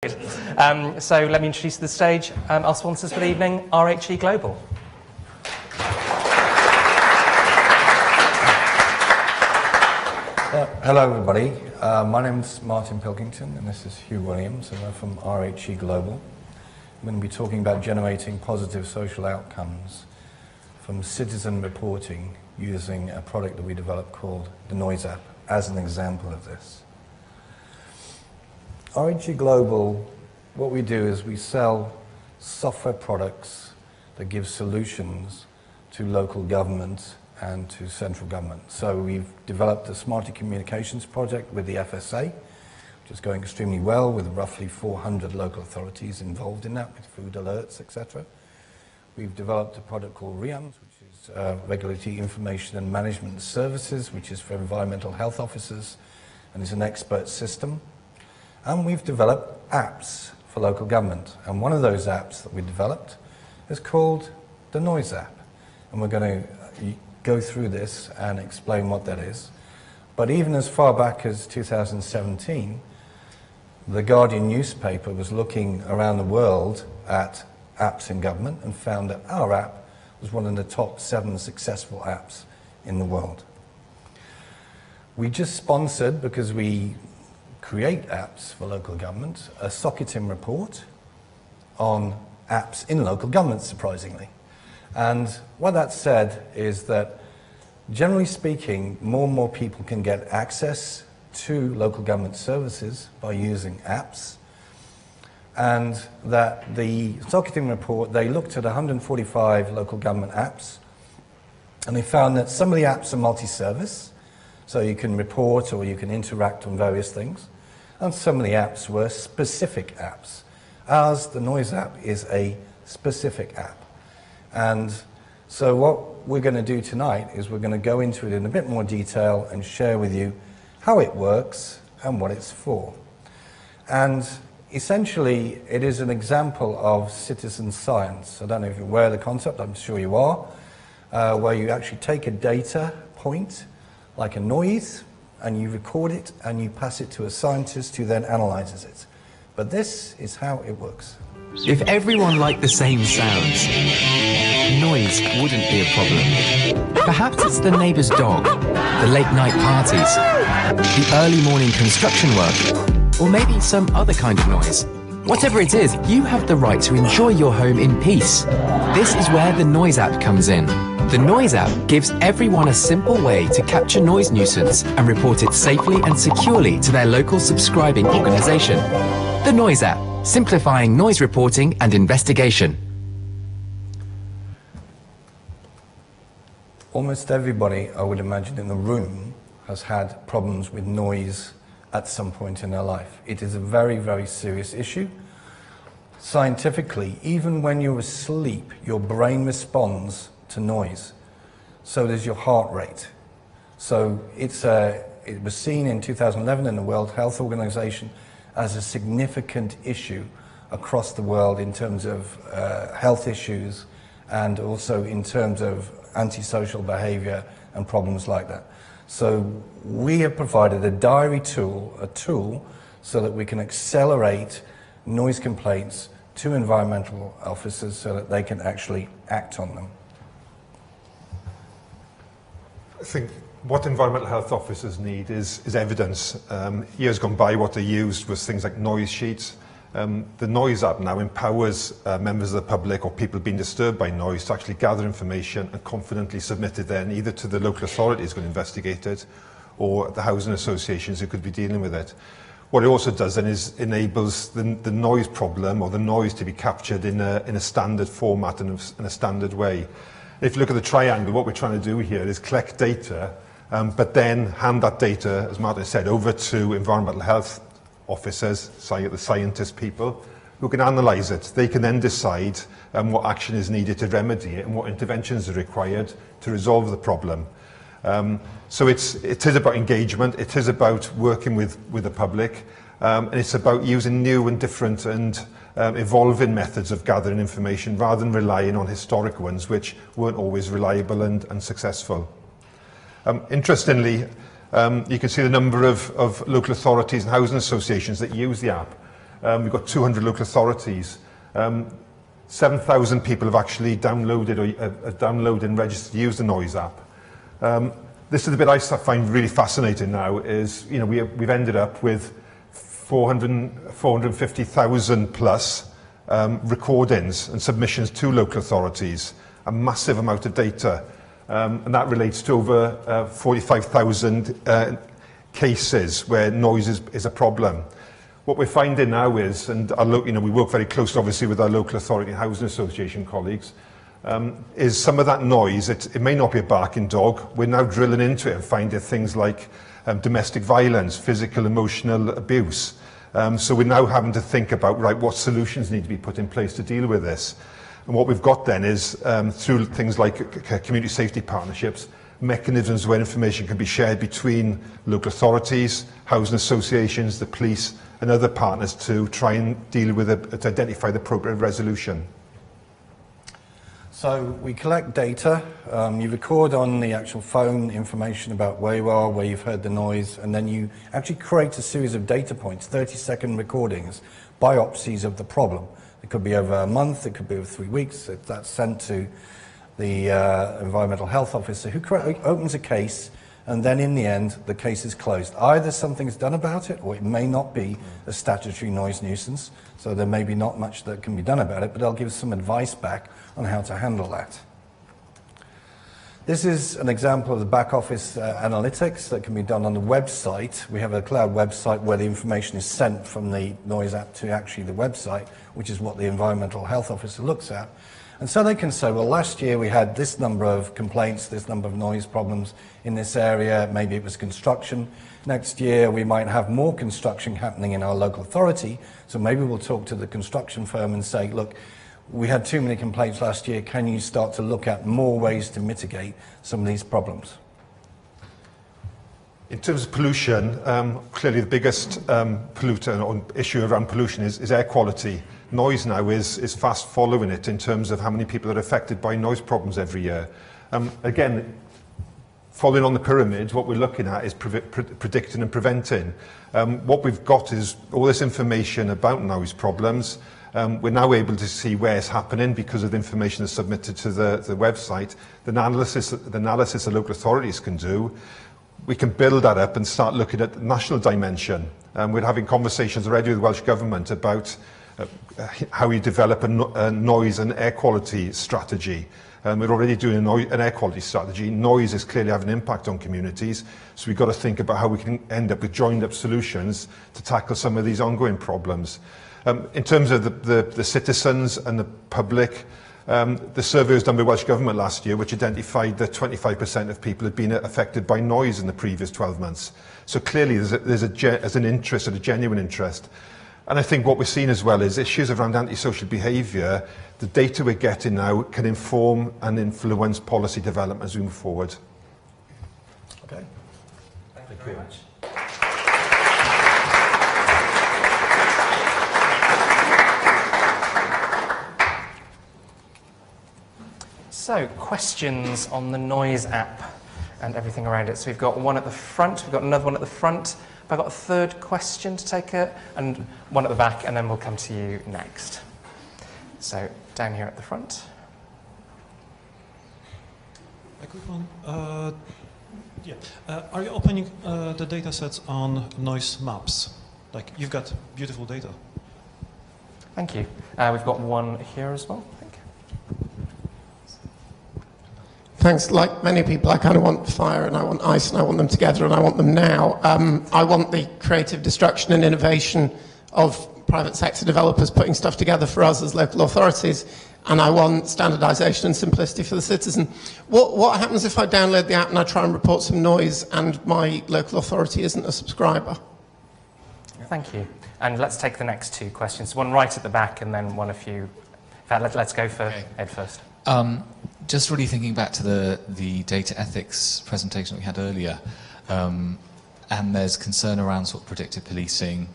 So let me introduce to the stage our sponsors for the evening, RHE Global. Hello everybody, my name is Martin Pilkington and this is Huw Williams and we're from RHE Global. I'm going to be talking about generating positive social outcomes from citizen reporting using a product that we developed called the Noise app as an example of this. RHE Global, what we do is we sell software products that give solutions to local government and to central government. So we've developed a smarter communications project with the FSA, which is going extremely well with roughly 400 local authorities involved in that with food alerts, etc. We've developed a product called RHE, which is Regulatory Information and Management Services, which is for environmental health officers and is an expert system. And we've developed apps for local government. And one of those apps that we developed is called the Noise app. And we're going to go through this and explain what that is. But even as far back as 2017, the Guardian newspaper was looking around the world at apps in government and found that our app was one of the top 7 successful apps in the world. We just sponsored, because we create apps for local government, a Socketing report on apps in local government, surprisingly. And what that said is that, generally speaking, more and more people can get access to local government services by using apps. And that the Socketing report, they looked at 145 local government apps, and they found that some of the apps are multi-service, so you can report or you can interact on various things. And some of the apps were specific apps. Ours, the Noise app, is a specific app. And so what we're going to do tonight is we're going to go into it in a bit more detail and share with you how it works and what it's for. And essentially, it is an example of citizen science. I don't know if you're aware of the concept, I'm sure you are, where you actually take a data point, like a noise, and you record it and you pass it to a scientist who then analyzes it. But this is how it works. If everyone liked the same sounds, noise wouldn't be a problem. Perhaps it's the neighbour's dog, the late night parties, the early morning construction work, or maybe some other kind of noise. Whatever it is, you have the right to enjoy your home in peace. This is where the Noise app comes in. The Noise app gives everyone a simple way to capture noise nuisance and report it safely and securely to their local subscribing organisation. The Noise app, simplifying noise reporting and investigation. Almost everybody, I would imagine, in the room has had problems with noise at some point in their life. It is a very, very serious issue. Scientifically, even when you're asleep, your brain responds to noise. So does your heart rate. So it was seen in 2011 in the World Health Organization as a significant issue across the world in terms of health issues and also in terms of antisocial behavior and problems like that. So we have provided a diary tool, a tool so that we can accelerate noise complaints to environmental officers so that they can actually act on them. I think what environmental health officers need is evidence. Years gone by, what they used was things like noise sheets. The Noise app now empowers members of the public or people being disturbed by noise to actually gather information and confidently submit it then either to the local authorities going to investigate it or the housing associations who could be dealing with it. What it also does then is enables the noise problem or the noise to be captured in a standard format and in a standard way. If you look at the triangle, what we're trying to do here is collect data, but then hand that data, as Martin said, over to environmental health officers, the scientist people, who can analyse it. They can then decide what action is needed to remedy it and what interventions are required to resolve the problem. So it is about engagement, it is about working with the public, and it's about using new and different and evolving methods of gathering information rather than relying on historic ones which weren't always reliable and successful. Interestingly, you can see the number of local authorities and housing associations that use the app. We've got 200 local authorities. 7,000 people have actually downloaded and registered to use the Noise app. This is the bit I find really fascinating now is, you know, we've ended up with 450,000 plus recordings and submissions to local authorities, a massive amount of data. And that relates to over 45,000 cases where noise is a problem. What we're finding now is, and we work very closely obviously with our local authority and housing association colleagues, is some of that noise, it may not be a barking dog, we're now drilling into it and finding things like domestic violence, physical, emotional abuse. So we're now having to think about, right, what solutions need to be put in place to deal with this. And what we've got then is, through things like community safety partnerships, mechanisms where information can be shared between local authorities, housing associations, the police, and other partners to try and deal with it, to identify the appropriate resolution. So we collect data, you record on the actual phone information about where you are, where you've heard the noise, and then you actually create a series of data points, 30-second recordings, biopsies of the problem. It could be over a month, it could be over 3 weeks. That's sent to the environmental health officer who opens a case, and then in the end the case is closed. Either something's done about it, or it may not be a statutory noise nuisance, so there may be not much that can be done about it, but I'll give some advice back on how to handle that. This is an example of the back office analytics that can be done on the website. We have a cloud website where the information is sent from the noise app to actually the website, which is what the environmental health officer looks at. And so they can say, well, last year we had this number of complaints, this number of noise problems in this area, maybe it was construction. Next year we might have more construction happening in our local authority, so maybe we'll talk to the construction firm and say, look, we had too many complaints last year, can you start to look at more ways to mitigate some of these problems? In terms of pollution, clearly the biggest polluter or issue around pollution is air quality. Noise now is fast following it in terms of how many people are affected by noise problems every year. Again, following on the pyramid, what we're looking at is predicting and preventing. What we've got is all this information about noise problems. We're now able to see where it's happening because of the information that's submitted to the website. The analysis the local authorities can do. We can build that up and start looking at the national dimension. We're having conversations already with the Welsh Government about how you develop a noise and air quality strategy. We're already doing an air quality strategy. Noise is clearly having an impact on communities, so we've got to think about how we can end up with joined up solutions to tackle some of these ongoing problems. In terms of the citizens and the public, the survey was done by Welsh Government last year, which identified that 25% of people had been affected by noise in the previous 12 months. So clearly there's an interest, a genuine interest. And I think what we're seeing as well is issues around antisocial behaviour. The data we're getting now can inform and influence policy development as we move forward. Okay. Thank you very much. So, questions on the Noise app and everything around it. So we've got one at the front, we've got another one at the front. Have I got a third question to take it? And one at the back, and then we'll come to you next. So, down here at the front. A quick one. Are you opening the data sets on noise maps? Like, you've got beautiful data. Thank you. We've got one here as well, I think. Thanks. Like many people, I kind of want fire and I want ice and I want them together and I want them now. I want the creative destruction and innovation of private sector developers putting stuff together for us as local authorities, and I want standardization and simplicity for the citizen. What happens if I download the app and I try and report some noise and my local authority isn't a subscriber? Thank you. And let's take the next two questions. One right at the back and then one a few. In fact, let's go for Ed first. Just really thinking back to the data ethics presentation that we had earlier, and there's concern around sort of predictive policing.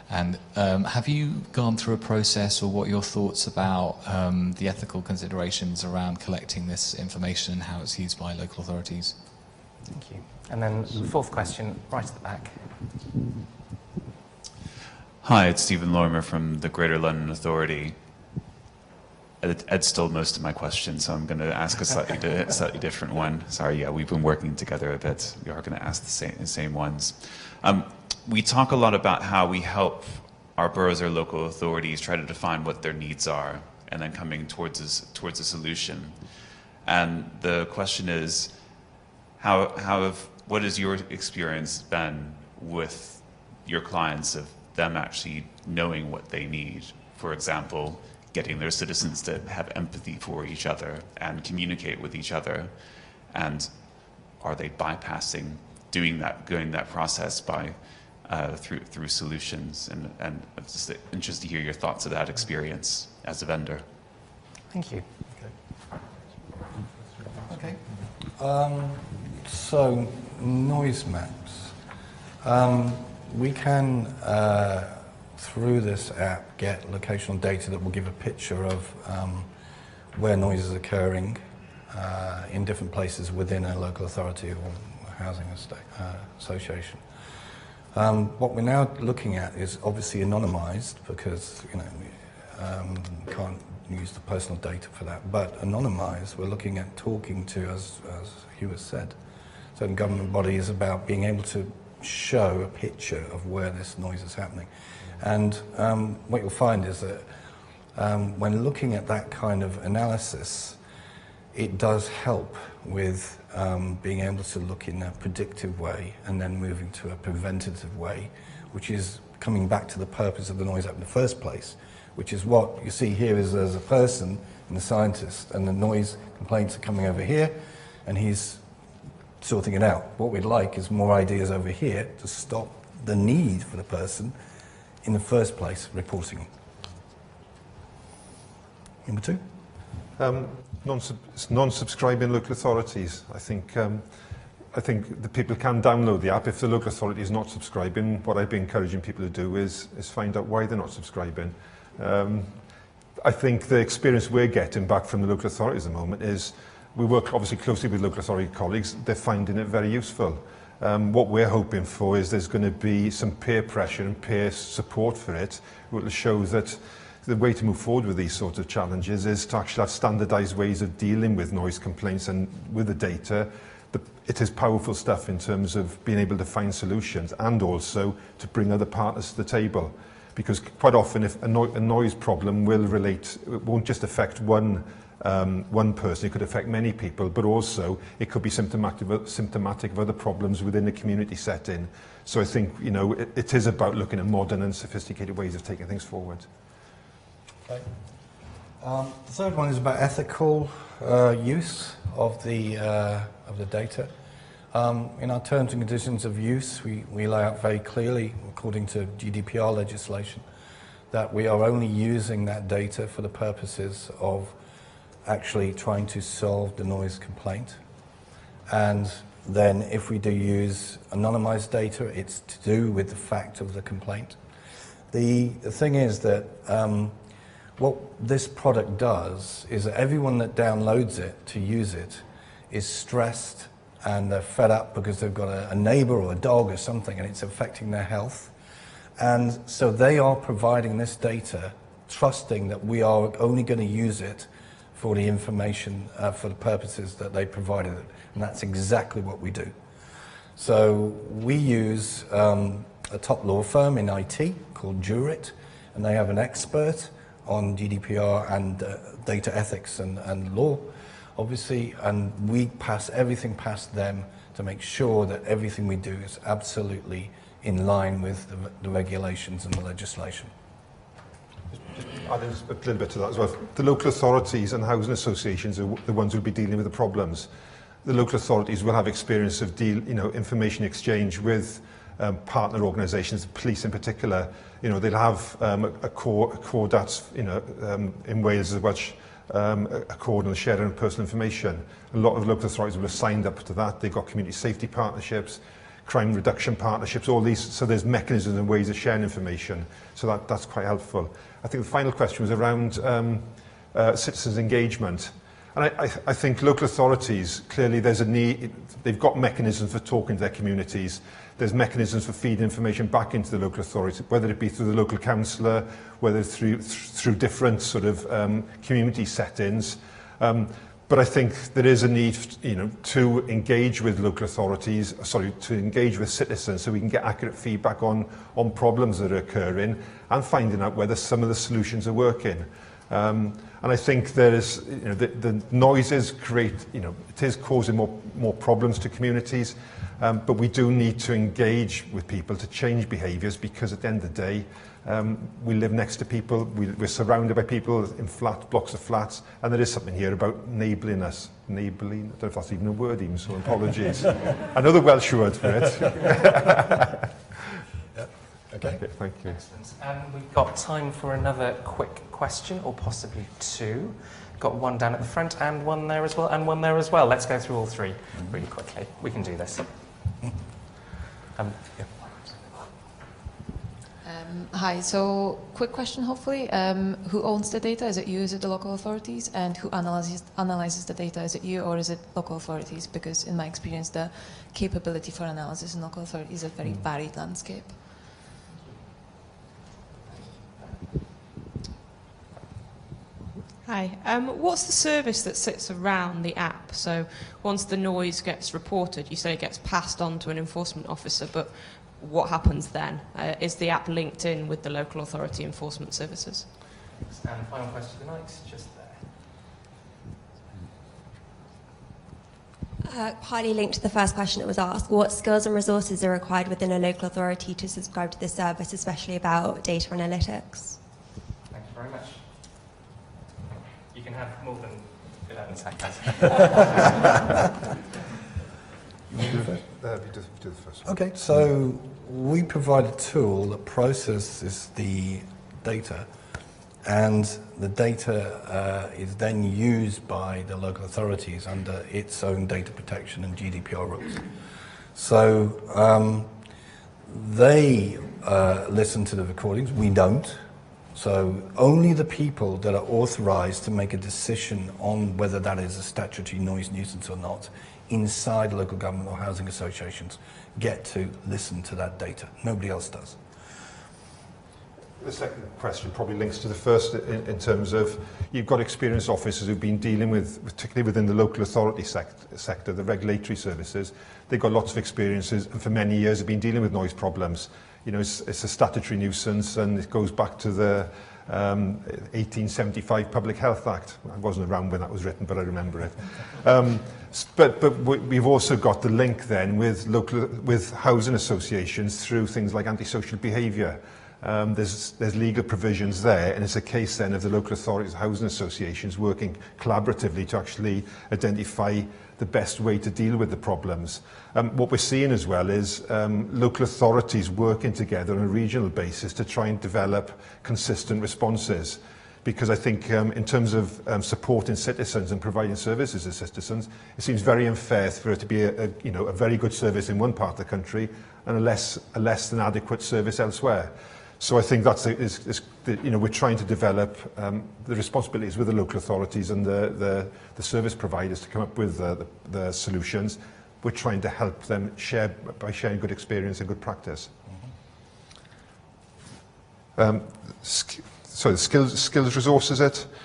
And have you gone through a process, or what are your thoughts about the ethical considerations around collecting this information and how it's used by local authorities? Thank you. And then the fourth question, right at the back. Hi, it's Stephen Lorimer from the Greater London Authority. Ed stole most of my questions, so I'm going to ask a slightly different one. Sorry, yeah, we've been working together a bit. We are going to ask the same ones. We talk a lot about how we help our boroughs or local authorities try to define what their needs are, and then coming towards a solution. And the question is, what has your experience been with your clients of them actually knowing what they need? For example, getting their citizens to have empathy for each other and communicate with each other, and are they bypassing going that process by through solutions? And I'm just interested to hear your thoughts of that experience as a vendor. Thank you. Okay. So noise maps. We can through this app get locational data that will give a picture of where noise is occurring in different places within a local authority or housing association. What we're now looking at is obviously anonymized, because we can't use the personal data for that, but anonymized, we're looking at talking to, as Huw has said, certain government bodies about being able to show a picture of where this noise is happening. And what you'll find is that when looking at that kind of analysis, it does help with being able to look in a predictive way and then moving to a preventative way, which is coming back to the purpose of the noise app in the first place, which is what you see here is there's a person and a scientist, and the noise complaints are coming over here, and he's sorting it out. What we'd like is more ideas over here to stop the need for the person in the first place reporting. Number two? Non-subscribing local authorities. I think the people can download the app. If the local authority is not subscribing, what I'd be encouraging people to do is find out why they're not subscribing. I think the experience we're getting back from the local authorities at the moment is we work obviously closely with local authority colleagues. They're finding it very useful. What we're hoping for is there's going to be some peer pressure and peer support for it, which will show that the way to move forward with these sorts of challenges is to actually have standardized ways of dealing with noise complaints and with the data. It is powerful stuff in terms of being able to find solutions and also to bring other partners to the table. Because quite often if a noise problem it won't just affect one person, it could affect many people, but also it could be symptomatic of other problems within the community setting. So I think it is about looking at modern and sophisticated ways of taking things forward. Okay. The third one is about ethical use of the data. In our terms and conditions of use, we lay out very clearly, according to GDPR legislation, that we are only using that data for the purposes of actually trying to solve the noise complaint. And then if we do use anonymized data, it's to do with the fact of the complaint. The thing is that what this product does is that everyone that downloads it to use it is stressed and they're fed up because they've got a neighbor or a dog or something and it's affecting their health. And so they are providing this data, trusting that we are only going to use it for the information, for the purposes that they provided it. And that's exactly what we do. So we use a top law firm in IT called Jurit, and they have an expert on GDPR and data ethics and law, obviously, and we pass everything past them to make sure that everything we do is absolutely in line with the regulations and the legislation. Adding a little bit to that as well. The local authorities and housing associations are the ones who will be dealing with the problems. The local authorities will have experience of information exchange with partner organisations, police in particular. They'll have a core that's in Wales as well, a core on the sharing of personal information. A lot of local authorities will have signed up to that. They've got community safety partnerships, crime reduction partnerships, all these. So there's mechanisms and ways of sharing information. So that's quite helpful. I think the final question was around citizens' engagement. And I think local authorities, clearly there's a need, they've got mechanisms for talking to their communities. There's mechanisms for feeding information back into the local authority, whether it be through the local councillor, whether it's through different sort of community settings. But I think there is a need, to engage with local authorities, to engage with citizens so we can get accurate feedback on problems that are occurring and finding out whether some of the solutions are working. And I think there is, the noises create, it is causing more problems to communities, but we do need to engage with people to change behaviours, because at the end of the day, we live next to people, we're surrounded by people in blocks of flats, and there is something here about neighbouring us. Neighbourling, I don't know if that's even a word even, so apologies. Another Welsh word for it. Okay, thank you. Excellent. And we've got time for another quick question, or possibly two. Got one down at the front and one there as well, and one there as well. Let's go through all three really quickly. We can do this. Yeah. Hi, so quick question hopefully. Who owns the data? Is it you, is it the local authorities? And who analyzes the data? Is it you or is it local authorities? Because in my experience, the capability for analysis in local authorities is a very varied landscape. Hi. What's the service that sits around the app? So once the noise gets reported, you say it gets passed on to an enforcement officer, but what happens then? Is the app linked in with the local authority enforcement services? And final question tonight, just there. Highly linked to the first question that was asked, what skills and resources are required within a local authority to subscribe to this service, especially about data analytics? Thank you very much. You can have more than 11 seconds. You do the first one. Okay, so we provide a tool that processes the data, and the data is then used by the local authorities under its own data protection and GDPR rules. So they listen to the recordings, we don't. So only the people that are authorised to make a decision on whether that is a statutory noise nuisance or not inside local government or housing associations get to listen to that data. Nobody else does. The second question probably links to the first in terms of you've got experienced officers who've been dealing with, particularly within the local authority sector, the regulatory services. They've got lots of experiences and for many years have been dealing with noise problems. It's a statutory nuisance and it goes back to the 1875 Public Health Act. I wasn't around when that was written, but I remember it. But we've also got the link then with housing associations through things like antisocial behaviour. There's legal provisions there, and it's a case then of the local authorities, housing associations working collaboratively to actually identify the best way to deal with the problems. What we're seeing as well is local authorities working together on a regional basis to try and develop consistent responses. Because I think in terms of supporting citizens and providing services to citizens, it seems very unfair for it to be a very good service in one part of the country and a less than adequate service elsewhere. So I think that's we're trying to develop the responsibilities with the local authorities and the service providers to come up with the solutions. We're trying to help them by sharing good experience and good practice. So the skills resources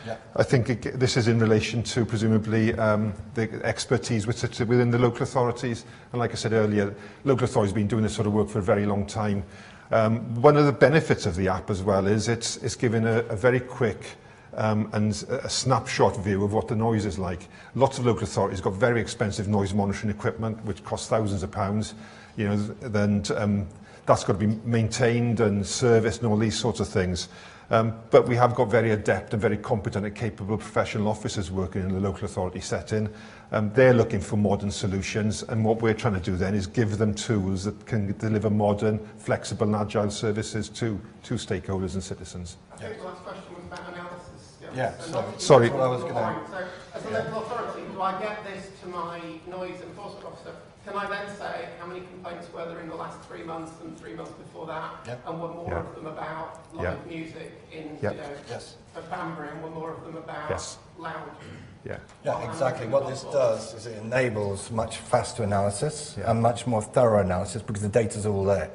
Yeah. I think this is in relation to presumably the expertise within the local authorities. And like I said earlier, local authorities have been doing this sort of work for a very long time. One of the benefits of the app as well is it's giving a very quick and a snapshot view of what the noise is like. Lots of local authorities have got very expensive noise monitoring equipment which costs thousands of pounds. Then that's got to be maintained and serviced and all these sorts of things. But we have got very adept and very competent and capable professional officers working in the local authority setting. They're looking for modern solutions, and what we're trying to do then is give them tools that can deliver modern, flexible and agile services to stakeholders and citizens. I think the last question was about analysis. Yeah, sorry. So, as a local authority, do I get this to my noise enforcement officer Can I then say how many complaints were there in the last 3 months and 3 months before that? Yep. And were more of them about live music in, Yes. at Banbury, and were more of them about loud? Yeah, exactly. What this does is it enables much faster analysis and much more thorough analysis because the data's all there.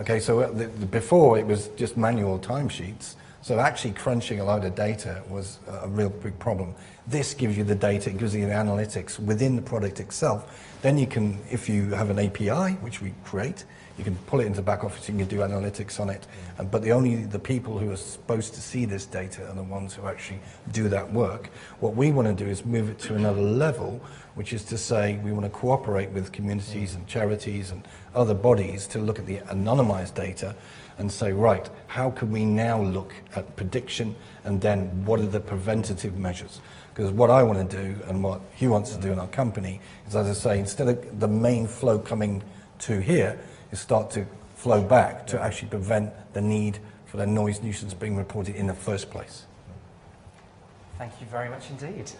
Okay, so before it was just manual timesheets, so actually crunching a load of data was a real big problem. This gives you the data, it gives you the analytics within the product itself. Then you can, if you have an API, which we create, you can pull it into Backoffice, you can do analytics on it. But the people who are supposed to see this data are the ones who actually do that work. What we want to do is move it to another level, which is to say we want to cooperate with communities and charities and other bodies to look at the anonymized data and say, right, how can we now look at prediction and then what are the preventative measures? Because what I want to do and what Huw wants to do in our company is, as I say, instead of the main flow coming to here, is start to flow back to actually prevent the need for the noise nuisance being reported in the first place. Thank you very much indeed.